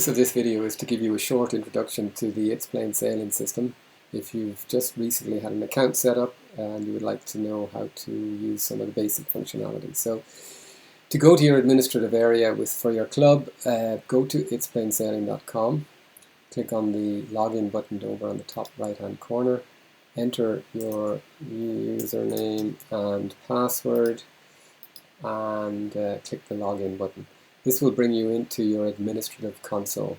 The purpose of this video is to give you a short introduction to the ItsPlainSailing system. If you've just recently had an account set up and you would like to know how to use some of the basic functionality. So to go to your administrative area for your club, go to ItsPlainSailing.com, click on the login button over on the top right hand corner, enter your username and password and click the login button. This will bring you into your administrative console.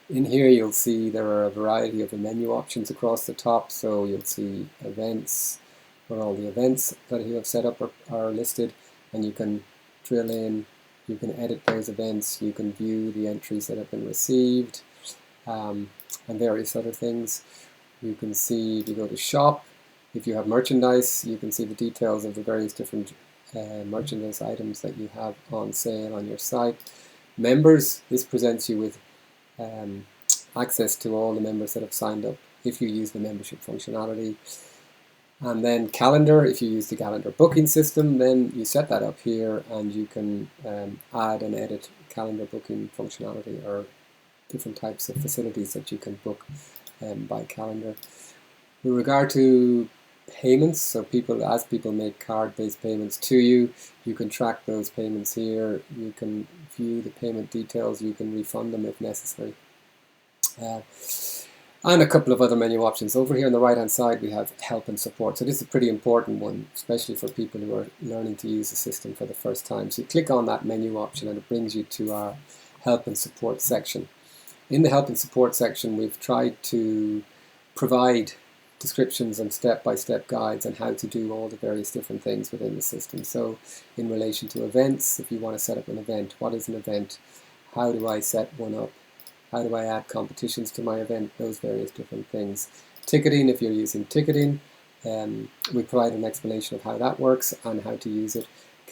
In here you'll see there are a variety of the menu options across the top, so you'll see events, where all the events that you have set up are listed, and you can drill in, you can edit those events, you can view the entries that have been received, and various other things. You can see, if you go to shop, if you have merchandise, you can see the details of the various different merchandise items that you have on sale on your site. Members, this presents you with access to all the members that have signed up if you use the membership functionality. And then calendar, if you use the calendar booking system, then you set that up here and you can add and edit calendar booking functionality or different types of facilities that you can book by calendar. With regard to payments, so as people make card-based payments to you, you can track those payments here, you can view the payment details, you can refund them if necessary. And a couple of other menu options. Over here on the right hand side we have help and support. So this is a pretty important one, especially for people who are learning to use the system for the first time. So you click on that menu option and it brings you to our help and support section. In the help and support section we've tried to provide descriptions and step-by-step guides on how to do all the various different things within the system. So in relation to events, if you want to set up an event, what is an event? How do I set one up? How do I add competitions to my event? Those various different things. Ticketing, if you're using ticketing, we provide an explanation of how that works and how to use it.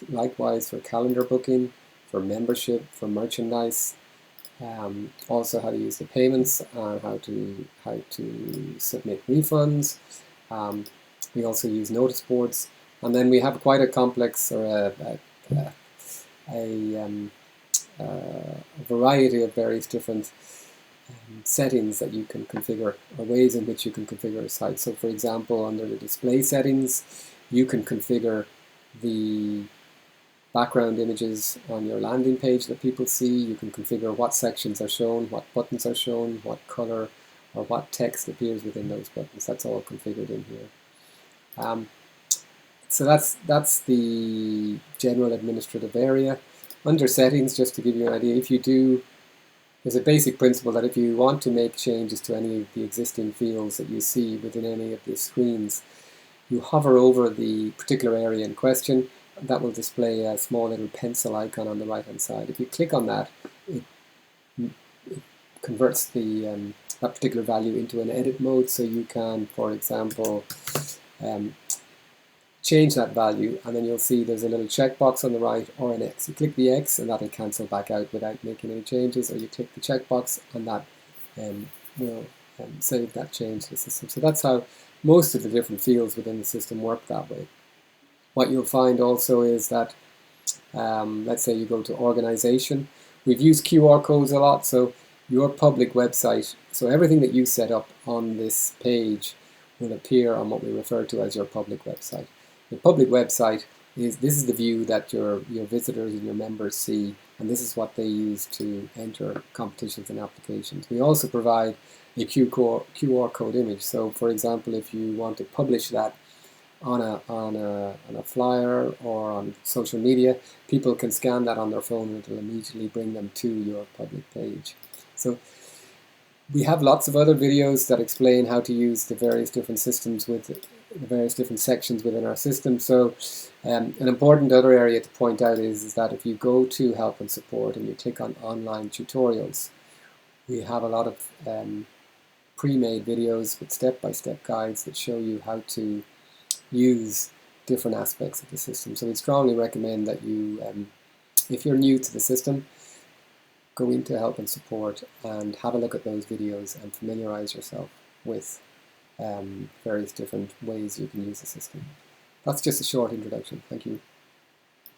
Likewise for calendar booking, for membership, for merchandise, also how to use the payments and how to submit refunds. We also use notice boards, and then we have quite a complex or a variety of various different settings that you can configure, or ways in which you can configure a site. So for example, under the display settings you can configure the background images on your landing page that people see. You can configure what sections are shown, what buttons are shown, what color or what text appears within those buttons. That's all configured in here. So that's the general administrative area. Under settings, just to give you an idea, there's a basic principle that if you want to make changes to any of the existing fields that you see within any of the screens, you hover over the particular area in question. That will display a small little pencil icon on the right hand side. If you click on that, it converts that particular value into an edit mode, so you can, for example, change that value, and then you'll see there's a little checkbox on the right or an X. You click the X and that'll cancel back out without making any changes, or you click the checkbox and that will save that change to the system. So that's how most of the different fields within the system work that way. What you'll find also is that, let's say you go to organization. We've used QR codes a lot, so your public website, so everything that you set up on this page will appear on what we refer to as your public website. The public website this is the view that your visitors and your members see, and this is what they use to enter competitions and applications. We also provide a QR code image. So for example, if you want to publish that on a flyer or on social media, people can scan that on their phone and it will immediately bring them to your public page. So we have lots of other videos that explain how to use the various different systems with the various different sections within our system. So an important other area to point out is that if you go to help and support and you click on online tutorials, we have a lot of pre-made videos with step-by-step guides that show you how to use different aspects of the system. So we strongly recommend that you, if you're new to the system, go into help and support and have a look at those videos and familiarize yourself with various different ways you can use the system. That's just a short introduction. Thank you.